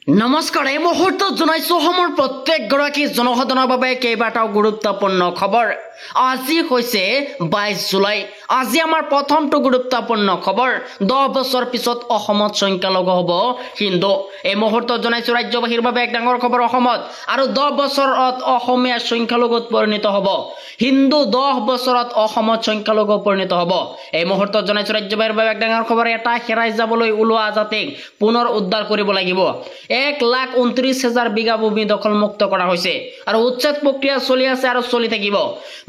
নমস্কাৰ এই মুহূৰ্তত জনাইছো অসমৰ প্ৰত্যেকগৰাকী জনসাধাৰণৰ বাবে কেইবাটাও গুৰুত্বপূৰ্ণ খবৰ। আজি হৈছে 22 জুলাই। আজি আমাৰ প্ৰথমটো গুৰুত্বপূৰ্ণ খবৰ। 10 বছৰ পিছত অসমত সংখ্যালঘু হ'ব হিন্দু। এই মুহূৰ্তত জনাইছো ৰাজ্যবাসীৰ বাবে এক ডাঙৰ খবৰ অসমত আৰু 10 বছৰত অসমীয়া সংখ্যালঘুত পৰিণত হ'ব হিন্দু। 10 বছৰত অসমত সংখ্যালঘু পৰিণত হ'ব। এই মুহূৰ্তত জনাইছো ৰাজ্যবাসীৰ বাবে এক ডাঙৰ খবৰ। এটা হেৰাই যাবলৈ ওলোৱা জাতিক পুনৰ উদ্ধাৰ কৰিব লাগিব। 1,29,000 বিঘা ভূমি দখলমুক্ত কৰা হৈছে আৰু উচ্ছেদ প্ৰক্ৰিয়া চলি আছে আৰু চলি থাকিব।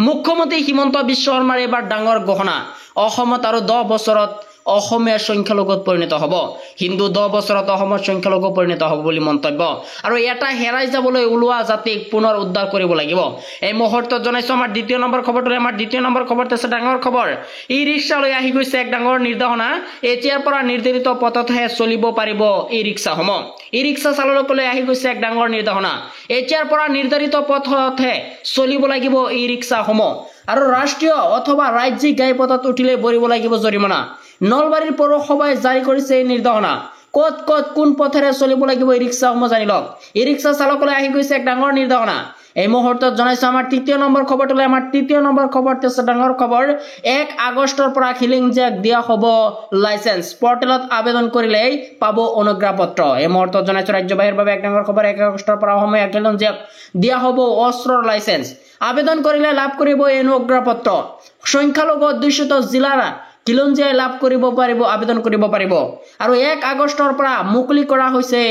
মুখ্যমন্ত্ৰী হিমন্ত বিশ্ব শৰ্মাৰ এবাৰ ডাঙৰ ঘোষণা। অসমত আৰু 10 বছৰত অসমীয়া সংখ্যালঘুত পৰিণত হ'ব হিন্দু। 10 বছৰত অসমত সংখ্যালঘু পৰিণত হ'ব বুলি মন্তব্য। আৰু এটা হেৰাই যাবলৈ ওলোৱা জাতিক পুনৰ উদ্ধাৰ কৰিব লাগিব। এই মুহূৰ্তত জনাইছো আমাৰ দ্বিতীয় নম্বৰ খবৰটো। আমাৰ দ্বিতীয় নম্বৰ খবৰটো আছে ডাঙৰ খবৰ। ই ৰিক্সালৈ আহি গৈছে এক ডাঙৰ নিৰ্দেশনা। এতিয়াৰ পৰা নিৰ্ধাৰিত পথতহে চলিব পাৰিব ই ৰিক্সাসমূহ। ই ৰিক্সা চালকলৈ আহি গৈছে এক ডাঙৰ নিৰ্দেশনা। এতিয়াৰ পৰা নিৰ্ধাৰিত পথতহে চলিব লাগিব ই ৰিক্সাসমূহ আৰু ৰাষ্ট্ৰীয় অথবা ৰাজ্যিক ঘাইপথত উঠিলে ভৰিব লাগিব জৰিমনা। নলবাৰীৰ পৌৰসভাই জাৰি কৰিছে এই নিৰ্দেশনা। ক'ত ক'ত কোন পথেৰে চলিব লাগিব ই ৰিক্সাসমূহ জানি লওক। ই ৰিক্সা চালকলৈ আহি গৈছে এক ডাঙৰ নিৰ্দেশনা। এই মুহূৰ্তত জনাইছো আমাৰ তৃতীয় নম্বৰ খবৰটোলৈ। আমাৰ তৃতীয় নম্বৰ খবৰটো আছে ডাঙৰ খবৰ। 1 আগষ্টৰ পৰা খিলিং জেক দিয়া হ'ব লাইচেন্স। পৰ্টেলত আবেদন কৰিলেই পাব অনুজ্ঞাপত্ৰ। এই মুহূৰ্তত জনাইছো ৰাজ্যবাসীৰ বাবে এক ডাঙৰ খবৰ। 1 আগষ্টৰ পৰা অসমীয়া খিলিং জেক দিয়া হ'ব অস্ত্ৰৰ লাইচেন্স। আবেদন কৰিলে লাভ কৰিব এই অনুজ্ঞাপত্ৰ। সংখ্যালঘু অধ্যুষিত জিলাৰ খিলঞ্জীয়াই লাভ কৰিব পাৰিব, আবেদন কৰিব পাৰিব। আৰু 1 আগষ্টৰ পৰা মুকলি কৰা হৈছে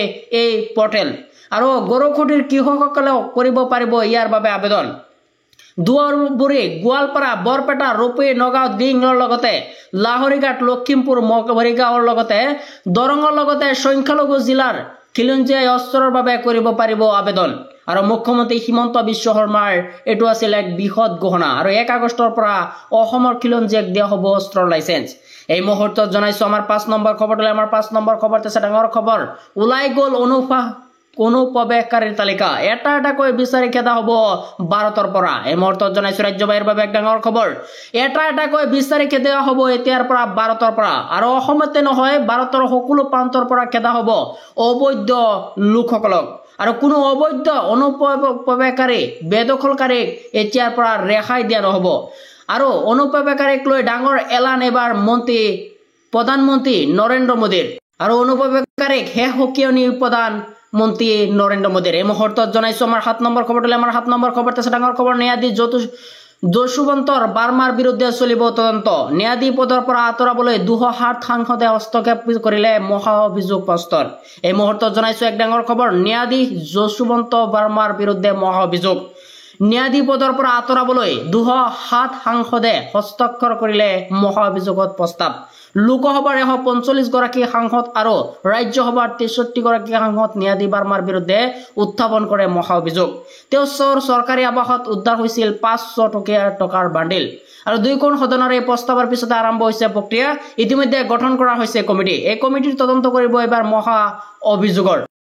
এই পৰ্টেল আৰু গৰুখুটিৰ কৃষকসকলেও কৰিব পাৰিব ইয়াৰ বাবে আবেদন। দুৱাৰবুৰী, গোৱালপাৰা, বৰপেটা, ৰূপী, নগাঁও, দিংৰ লগতে লাহৰীঘাট, লখিমপুৰ, মৰিগাঁৱৰ লগতে দৰঙৰ লগতে সংখ্যালঘু জিলাৰ খিলঞ্জীয়াই অস্ত্ৰৰ বাবে কৰিব পাৰিব আবেদন। আৰু মুখ্যমন্ত্ৰী হিমন্ত বিশ্ব শৰ্মাৰ এইটো আছিল এক বৃহৎ ঘোষণা। আৰু 1 আগষ্টৰ পৰা অসমৰ খিলঞ্জীয়াক দিয়া হ'ব অস্ত্ৰৰ লাইচেন্স। এই মুহূৰ্তত জনাইছো আমাৰ 5 নম্বৰ খবৰটোলৈ। আমাৰ 5 নম্বৰ খবৰটো আছে ডাঙৰ খবৰ। ওলাই গ'ল অনুপ্ৰৱেশকাৰীৰ তালিকা। এটা এটাকৈ বিচাৰি খেদা হ'ব ভাৰতৰ পৰা। এই মুহূৰ্তত জনাইছো ৰাজ্যবাহীৰ বাবে এক ডাঙৰ খবৰ। এটা এটাকৈ বিচাৰি খেদা হ'ব এতিয়াৰ পৰা ভাৰতৰ পৰা। আৰু অসমতে নহয়, ভাৰতৰ সকলো প্ৰান্তৰ পৰা খেদা হ'ব অবৈধ লোকসকলক। আৰু কোনো অবৈধ অনুপ্ৰৱেশকাৰী বেদখলকাৰীক এতিয়াৰ পৰা ৰেহাই দিয়া নহ'ব। আৰু অনুপ্ৰৱেশকাৰীক লৈ ডাঙৰ এলান এবাৰ প্ৰধানমন্ত্ৰী নৰেন্দ্ৰ মোদীৰ। আৰু অনুপ্ৰৱেশকাৰীক শেষ সকিয়নি প্ৰধানমন্ত্ৰী নৰেন্দ্ৰ মোদীৰ। এই মুহূৰ্তত জনাইছো আমাৰ 7 নম্বৰ খবৰটোলৈ। আমাৰ 7 নম্বৰ খবৰটো আছে ডাঙৰ খবৰ। ন্যায়াধীশ যশোৱন্ত বাৰ্মাৰ বিৰুদ্ধে চলিব তদন্ত। ন্যায়াধীশ পদৰ পৰা আঁতৰাবলৈ 207 সাংসদে হস্তক্ষেপ কৰিলে মহা অভিযোগ প্ৰস্তৰ। এই মুহূৰ্তত জনাইছো এক ডাঙৰ খবৰ। ন্যায়াধীশ যশোৱন্ত বাৰ্মাৰ বিৰুদ্ধে মহা অভিযোগ। ন্যায়াধীশ পদৰ পৰা আঁতৰাবলৈ 207 সাংসদে হস্তক্ষেপ কৰিলে মহা অভিযোগত প্ৰস্তাৱ। লোকসভাৰ 145 গৰাকী সাংসদ আৰু ৰাজ্যসভাৰ 63 গৰাকী সাংসদ ন্যায়াধীশ বাৰ্মাৰ বিৰুদ্ধে উত্থাপন কৰে মহা অভিযোগ। তেওঁ চৰকাৰী আৱাসত উদ্ধাৰ হৈছিল 500 টকাৰ বান্ডিল। আৰু 2খন সদনৰ এই প্ৰস্তাৱৰ পিছতে আৰম্ভ হৈছে প্ৰক্ৰিয়া। ইতিমধ্যে গঠন কৰা হৈছে কমিটি। এই কমিটিৰ তদন্ত কৰিব এবাৰ মহা অভিযোগৰ।